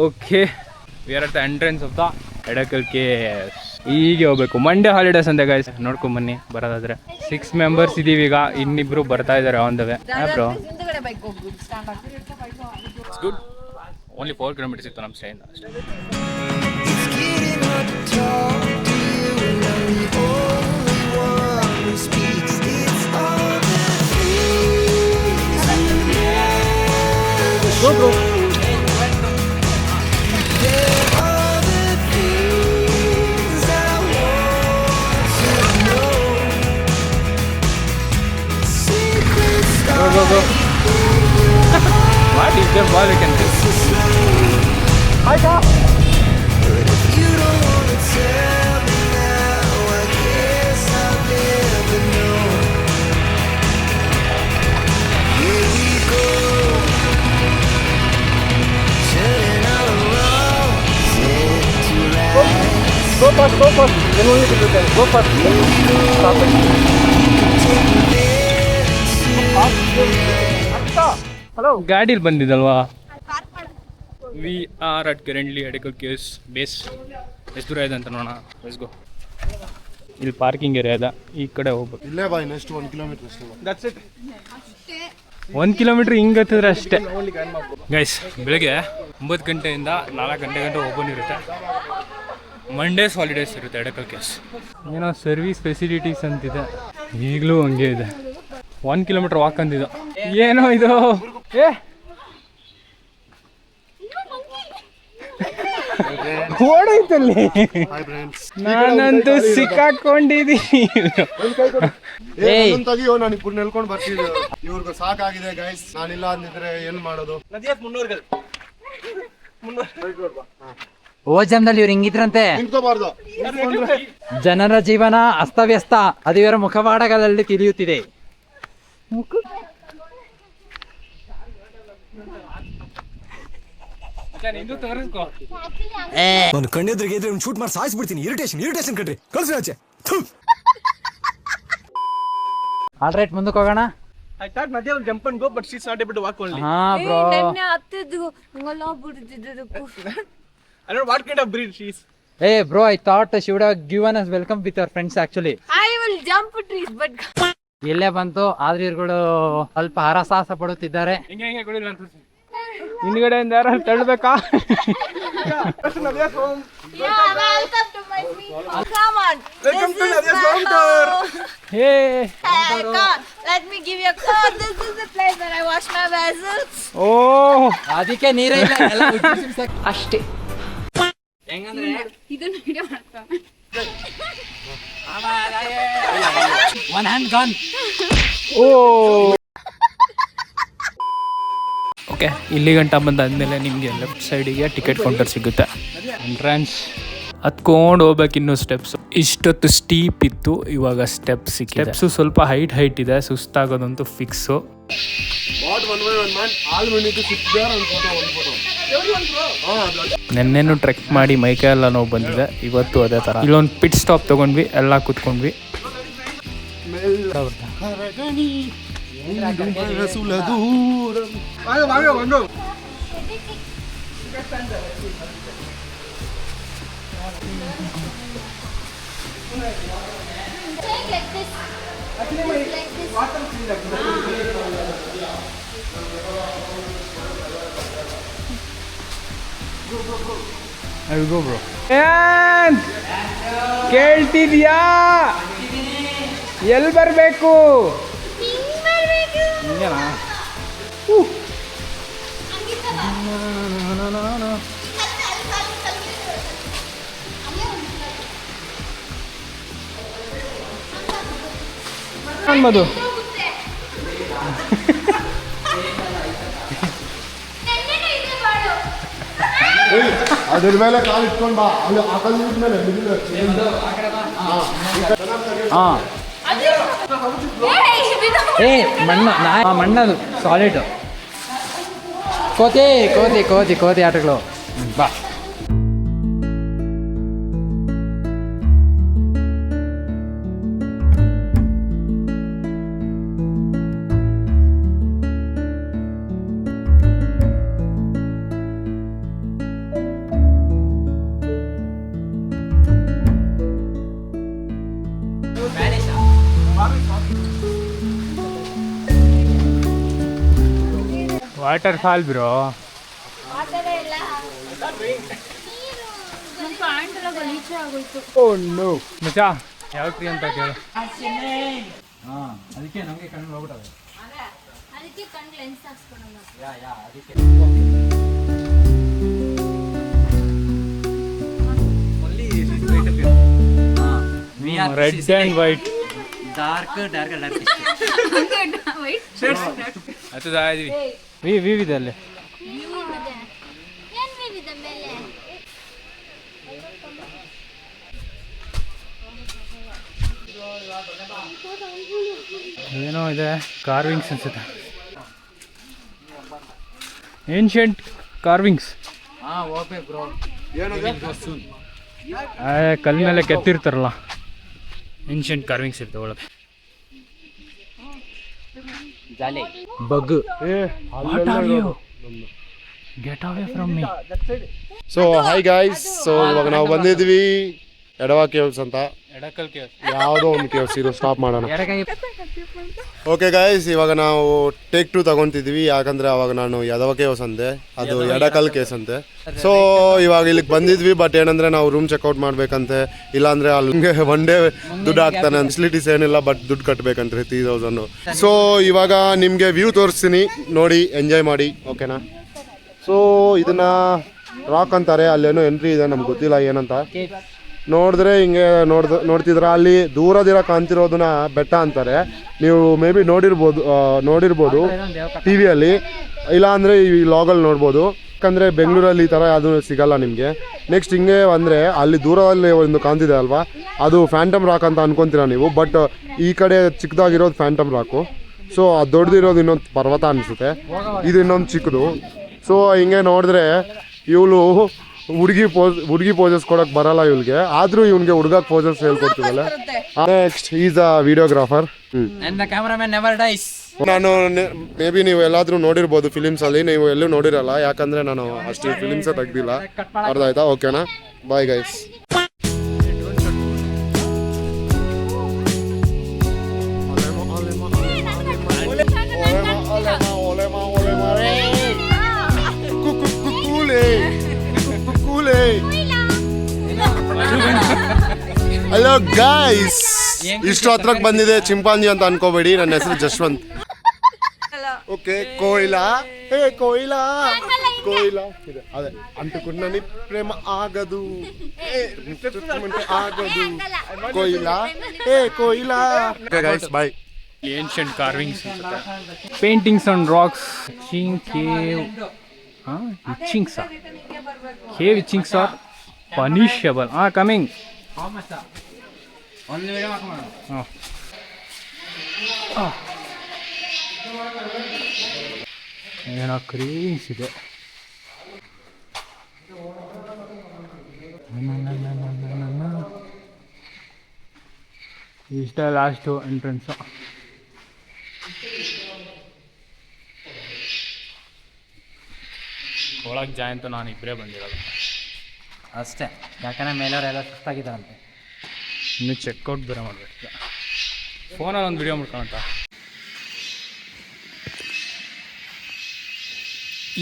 Okay, we are at the entrance of the Edakkal caves. ಹೀಗೆ ಹೋಗ್ಬೇಕು. Monday holidays ಅಂತೆ guys, ನೋಡ್ಕೊಂಡ್ ಬನ್ನಿ ಬರೋದಾದ್ರೆ. 6 ಮೆಂಬರ್ಸ್ ಇದೀವಿ ಈಗ, ಇನ್ನಿಬ್ರು ಬರ್ತಾ ಇದಾರೆ on the way. Bro it's good. Only 4 kilometres ಇತ್ತು ನಮ್ಮ ಸ್ಟೇಯಿಂದ ಅಷ್ಟೇ. Go, bro. Go. What is there ball you can do? Hi, Ka. You don't want to tell me now. I guess I'll never know. Here we go. Turning all around. Go fast. Then only to do. Go fast. Stop it. ಗಾಡಿಲಿ ಬಂದಿದ್ದಲ್ವಾ. We are at currently Edakkal caves base. ಎಷ್ಟು ದೂರ ಇದೆ ಅಂತ ನೋಡೋಣ. Let's go. ಇಲ್ಲಿ parking area ಇದೆ, ಈ ಕಡೆ ಹೋಗ್ಬೇಕು. ಇಲ್ಲೇ ಬಾ, ನೆಕ್ಸ್ಟ್ 1 ಕಿಲೋಮೀಟರ್ ಅಷ್ಟೇ. That's it. 1 ಕಿಲೋಮೀಟರ್ ಹಿಂಗೆ ಹತ್ತಿದ್ರೆ ಅಷ್ಟೇ ಗೈಸ್. ಬೆಳಗ್ಗೆ 9 ಗಂಟೆಯಿಂದ 4 ಗಂಟೆ ಓಪನ್ ಇರುತ್ತೆ. ಮಂಡೇಸ್ ಹಾಲಿಡೇಸ್ ಇರುತ್ತೆ ಎಡಕಲ್ ಕೇವ್ಸ್. ಏನೋ ಸರ್ವಿಸ್ ಫೆಸಿಲಿಟೀಸ್ ಅಂತಿದೆ, ಈಗಲೂ ಹಂಗೆ ಇದೆ. 1 ಕಿಲೋಮೀಟರ್ ವಾಕ್ ಅಂತಿದ್ದು. ಏನೋ ಇದು ಓಡೈತಲ್ಲಿ. ನಾನಂತೂ ಸಿಕ್ಕಾಕೊಂಡಿದ್ದೀನಿ. ನಾನು ಕೂಡ ನೆಲ್ಕೊಂಡು ಬರ್ತಿದ್ದೆ. ಇವ್ರಿಗೂ ಸಾಕಾಗಿದೆ ಗೈಸ್, ನಾನಿಲ್ಲ ಅಂದಿದ್ರೆ ಏನ್ ಮಾಡೋದು. ಓ ಜನ್ಮದಲ್ಲಿ ಇವ್ರು ಹಿಂಗಿದ್ರಂತೆ. ಜನರ ಜೀವನ ಅಸ್ತವ್ಯಸ್ತ, ಅದು ಇವರ ಮುಖವಾಡಗಳಲ್ಲಿ ತಿಳಿಯುತ್ತಿದೆ. ನಾನು ಕಣ್ಣೆದ್ರಿಗೆ ಇದ್ರೆ ಶೂಟ್ ಮಾಡಿ ಸಾಯಿಸ್ಬಿಡ್ತೀನಿ. ಇರಿಟೇಷನ್ ಕಣ್ರಿ, ಕಳ್ಸಿ ಆಚೆ. ಆಲ್ರೈಟ್, ಮುಂದಕ್ಕೆ ಹೋಗೋಣ. I thought Nadia will jump and go, but she's not able to walk only. ಹಾ ಬ್ರೋ, ನೆನ್ನೆ ಹತ್ತಿದ್ದು ಹಂಗೆಲ್ಲ ಬಿಡ್ತಿದ್ದು. I don't know what kind of breed she is. Hey bro, I thought she would have given us welcome with her friends actually. I will jump trees, but ಇಲ್ಲೇ ಬಂತು, ಆದ್ರೆ ಇವ್ರುಗಳು ಸ್ವಲ್ಪ ಹರಸಾಹಸ ಪಡುತ್ತಿದ್ದಾರೆ. ಹಿಂಗೆ ಕೊಡಿಲ್ಲ ಅಂತ ಹಿಂದ್ಗಡೆಯಿಂದ ಯಾರು ತಳ್ಬೇಕಾ? yeah, welcome to my feet. Come on. Welcome to Nadia's home tour. Hey, Come on. Let me give you a card. This is the place where I wash my vessels. ಓ ಅದಕ್ಕೆ ನೀರೇ ಇಲ್ಲ, ಎಲ್ಲ ಅಷ್ಟೇ. ಹೆಂಗಂದ್ರೆ ಇದನ್ನ ವಿಡಿಯೋ ಮಾಡ್ತಾ one hand gun. Okay, ಇಲ್ಲಿ ಗಂಟ ಬಂದಾದ್ಮೇಲೆ ನಿಮಗೆ ಲೆಫ್ಟ್ ಸೈಡಿಗೆ ಟಿಕೆಟ್ ಕೌಂಟರ್ ಸಿಗುತ್ತೆ. ಎಂಟ್ರೆನ್ಸ್ ಹತ್ಕೊಂಡು ಹೋಗ್ಬೇಕು. ಇನ್ನೂ ಸ್ಟೆಪ್ಸ್ ಇಷ್ಟೊತ್ತು ಸ್ಟೀಪ್ ಇತ್ತು, ಇವಾಗ ಸ್ಟೆಪ್ಸ್ ಸಿಕ್ಕಿದೆ. ಸ್ಟೆಪ್ಸು ಸ್ವಲ್ಪ ಹೈಟ್ ಇದೆ, ಸುಸ್ತಾಗೋದಂತೂ ಫಿಕ್ಸು. ನೆನ್ನೆನು ಟ್ರೆಕ್ ಮಾಡಿ ಮೈಕೈ ಎಲ್ಲ ನೋವು ಬಂದಿದೆ, ಇವತ್ತು ಅದೇ ಥರ. ಇಲ್ಲೊಂದು ಪಿಟ್ ಸ್ಟಾಪ್ ತೊಗೊಂಡ್ವಿ, ಎಲ್ಲ ಕೂತ್ಕೊಂಡ್ವಿ. ಕೇಳ್ತಿದ್ಯಾ? ಎಲ್ಲಿ ಬರಬೇಕು? ಮಧು ಅದ್ರ ಮೇಲೆ ಕಾಲು ಇಟ್ಕೊಂಡು ಬಾ. ಅಲ್ಲಿ ಆ ಕಲ್ಲು ಮೇಲೆ ಮಣ್ಣದು ಸಾಲಿಡ್. ಕೋತಿ ಆಟಗಳು ಬಾ. Water fall bro. ಆ ಥರ ಎಲ್ಲ ನನ್ನ ಪ್ಯಾಂಟ್ ಎಲ್ಲ ಗಲೀಜೆ ಆಗೋಯ್ತು. ಮಚ್ಚ ಯಾವ ಟ್ರೀ ಅಂತ ಕೇಳು. ಅದಕ್ಕೆ ನಮಗೆ ಕಣ್ಣು ಹೋಗ್ಬಿಟ್ಟವೆ. ಅದಕ್ಕೆ ಕಣ್ಣು ಲೆನ್ಸ್ ಹಾಕ್ಸ್ಕೊಳೋಣ. ರೆಡ್ ಆ್ಯಂಡ್ ವೈಟ್ ಡಾರ್ಕ್ ಅದು ಇದೀವಿ ವಿ ಇದೆ ಅಲ್ಲಿ. ಏನ್ ವಿವಿಧ ಮೇಲೆ ಏನೋ ಇದೆ ಕಾರ್ವಿಂಗ್ಸ್ ಅನ್ಸುತ್ತೆ. Ancient carvings. ಹೋಗ್ಬೇಕು ಬ್ರೋ. ಕಲ್ ಮೇಲೆ ಕೆತ್ತಿರ್ತಾರಲ್ಲ, ಏನ್ಷಿಯಂಟ್ ಕಾರ್ವಿಂಗ್ಸ್ ಇರ್ತವೆ ಒಳಗೆ. Bug. Get away from me. So hi guys, so ಇವಾಗ ನಾವು ಬಂದಿದ್ವಿ ಎಡವಾ ಕೇವ್ಸ್ ಅಂತ. ಎಡಕಲ್ ಕೇವ್ ಯಾವುದೋ ಒಂದು ಕೇವ್ಸ್ ಇದು, ಸ್ಟಾಪ್ ಮಾಡೋಣ. ಓಕೆ ಗಾಯ್ಸ್, ಇವಾಗ ನಾವು ಟೇಕ್ 2 ತಗೊಂತಿದ್ವಿ, ಯಾಕಂದ್ರೆ ಅವಾಗ ನಾನು ಎಡವ ಕೇವ್ಸ್ ಅಂದೆ, ಅದು ಎಡಕಲ್ ಕೇವ್ಸ್ ಅಂತೆ. ಸೊ ಇವಾಗ ಇಲ್ಲಿಗೆ ಬಂದಿದ್ವಿ, ಬಟ್ ಏನಂದ್ರೆ ನಾವು ರೂಮ್ ಚೆಕ್ಔಟ್ ಮಾಡ್ಬೇಕಂತೆ, ಇಲ್ಲಾಂದ್ರೆ ಅಲ್ಲಿಗೆ ಒನ್ ಡೇ ದುಡ್ಡು ಹಾಕ್ತಾನೆ. ಫೆಸಿಲಿಟೀಸ್ ಏನಿಲ್ಲ, ಬಟ್ ದುಡ್ಡು ಕಟ್ಟಬೇಕಂತೆ 3000. ಸೊ ಇವಾಗ ನಿಮಗೆ ವ್ಯೂ ತೋರಿಸ್ತೀನಿ, ನೋಡಿ ಎಂಜಾಯ್ ಮಾಡಿ, ಓಕೆನಾ? ಸೊ ಇದನ್ನ ರಾಕ್ ಅಂತಾರೆ, ಅಲ್ಲೇನೋ ಎಂಟ್ರಿ ಇದೆ, ನಮ್ಗೆ ಗೊತ್ತಿಲ್ಲ ಏನಂತ. ನೋಡಿದ್ರೆ ಹಿಂಗೆ ನೋಡ್ತಿದ್ರ ಅಲ್ಲಿ ದೂರದಿರ ಕಾಣ್ತಿರೋದನ್ನ ಬೆಟ್ಟ ಅಂತಾರೆ. ನೀವು ಮೇ ಬಿ ನೋಡಿರ್ಬೋದು ಟಿವಿಯಲ್ಲಿ, ಇಲ್ಲ ಅಂದರೆ ಈ ಲಾಗಲ್ಲಿ ನೋಡ್ಬೋದು. ಯಾಕಂದರೆ ಬೆಂಗಳೂರಲ್ಲಿ ಈ ಥರ ಅದು ಸಿಗಲ್ಲ ನಿಮಗೆ. ನೆಕ್ಸ್ಟ್ ಹಿಂಗೆ ಅಂದರೆ ಅಲ್ಲಿ ದೂರದಲ್ಲಿ ಒಂದು ಕಾಣ್ತಿದೆ ಅಲ್ವಾ, ಅದು ಫ್ಯಾಂಟಮ್ ರಾಕ್ ಅಂತ ಅನ್ಕೊಂತೀರ ನೀವು, ಬಟ್ ಈ ಕಡೆ ಚಿಕ್ಕದಾಗಿರೋದು ಫ್ಯಾಂಟಮ್ ರಾಕು. ಸೊ ಅದು ದೊಡ್ಡದಿರೋದು ಇನ್ನೊಂದು ಪರ್ವತ ಅನಿಸುತ್ತೆ, ಇದು ಇನ್ನೊಂದು ಚಿಕ್ಕದು. ಸೊ ಹಿಂಗೆ ನೋಡಿದ್ರೆ ಇವಳು ಹುಡುಗಿ ಪೋಸಸ್ ಕೊಡೋಕೆ ಬರಲ್ಲ ಇವಳಿಗೆ, ಆದರೂ ಇವನಿಗೆ ಹುಡುಗ ಪೋಸಸ್ ಹೇಳ್ಕೊಡ್ತೀವಲ್ಲ. Next is a videographer. Cameraman never dies. ನಾನು ಮೇ ಬಿ ನೀವು ಎಲ್ಲಾದರೂ ನೋಡಿರ್ಬೋದು ಫಿಲಿಮ್ಸಲ್ಲಿ, ನೀವು ಎಲ್ಲೂ ನೋಡಿರಲ್ಲ, ಯಾಕಂದರೆ ನಾನು ಅಷ್ಟು ಫಿಲಿಮ್ಸೇ ತೆಗ್ದಿಲ್ಲ. ಅರ್ಥ ಆಯ್ತಾ? ಓಕೆನಾ? Bye guys. ಹಲೋ ಗೈಸ್, ಇಷ್ಟು ಹತ್ರಕ್ಕೆ ಬಂದಿದೆ ಚಿಂಪಾಂಜಿ ಅಂತ ಅನ್ಕೋಬೇಡಿ, ನನ್ನ ಹೆಸರು ಜಶ್ವಂತ್. ಓಕೆ, ಕೋಯಿಲಾ ಹೇ ಕೋಯಿಲಾ ಕೋಯಿಲಾ ಇದೆ ಅದೇ ಅಂಟುಕೊಂಡನಿ ಪ್ರೇಮ ಆಗದು ಆಗದು ಕೋಯಿಲಾ ಹೇ ಕೋಯಿಲಾ. Okay guys, bye. Ancient carvings, paintings on rocks, cave. Witchings are punishable. Coming. ಒಂದು ವಿಡಿಯೋ ಹಾಕೋಣ. ಏನೋ ಕ್ರೇವಿಂಗ್ಸ್ ಇದೆ. ಇಷ್ಟ ಲಾಸ್ಟು ಎಂಟ್ರೆನ್ಸು. ಒಳಗೆ ಜಾಯಂತೂ ನಾನು ಇಬ್ಬರೇ ಬಂದಿರೋದು ಅಷ್ಟೇ, ಯಾಕಂದರೆ ಮೇಲವರೆಲ್ಲ ಸುಸ್ತಾಗಿದ್ದಾರಂತೆ. ಇನ್ನು ಚೆಕ್ಔಟ್ ಬೇರೆ ಮಾಡಬೇಕು. ಫೋನಲ್ಲಿ ಒಂದು ವಿಡಿಯೋ ಮಾಡ್ಕೊಳಂತ.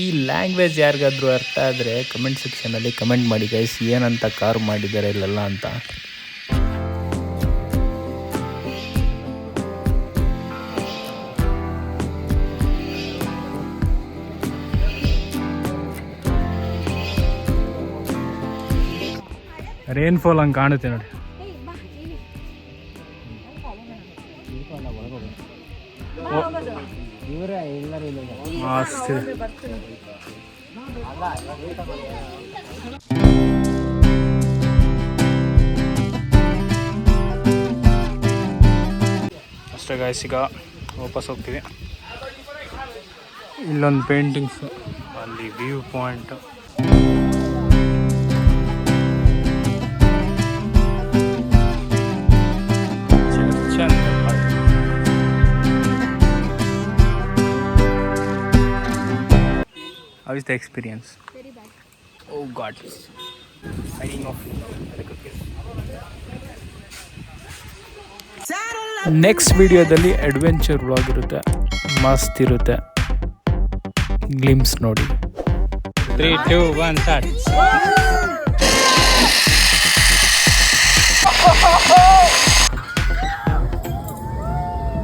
ಈ ಲ್ಯಾಂಗ್ವೇಜ್ ಯಾರಿಗಾದ್ರೂ ಅರ್ಥ ಆದರೆ ಕಮೆಂಟ್ ಸೆಕ್ಷನಲ್ಲಿ ಕಮೆಂಟ್ ಮಾಡಿ ಗೈಸ್, ಏನಂತ ಕಾರ್ ಮಾಡಿದ್ದಾರೆ ಇಲ್ಲೆಲ್ಲ ಅಂತ. ರೇನ್ಫಾಲ್ ಹಂಗೆ ಕಾಣುತ್ತೆ ನೋಡಿ. ಅಷ್ಟೇ. ಅಷ್ಟೇ ಗಾಯ್ಸ್, ಈಗ ವಾಪಸ್ ಹೋಗ್ತೀವಿ. ಇಲ್ಲೊಂದು ಪೇಂಟಿಂಗ್ಸು, ಅಲ್ಲಿ view point. How is the experience? Very bad. Oh God. Signing off. Next ವಿಡಿಯೋದಲ್ಲಿ ಅಡ್ವೆಂಚರ್ ವ್ಲಾಗ್ ಇರುತ್ತೆ, ಮಸ್ತ್ ಇರುತ್ತೆ. ಗ್ಲಿಮ್ಸ್ ನೋಡಿ. 3, 2, 1 ಸ್ಟಾರ್ಟ್.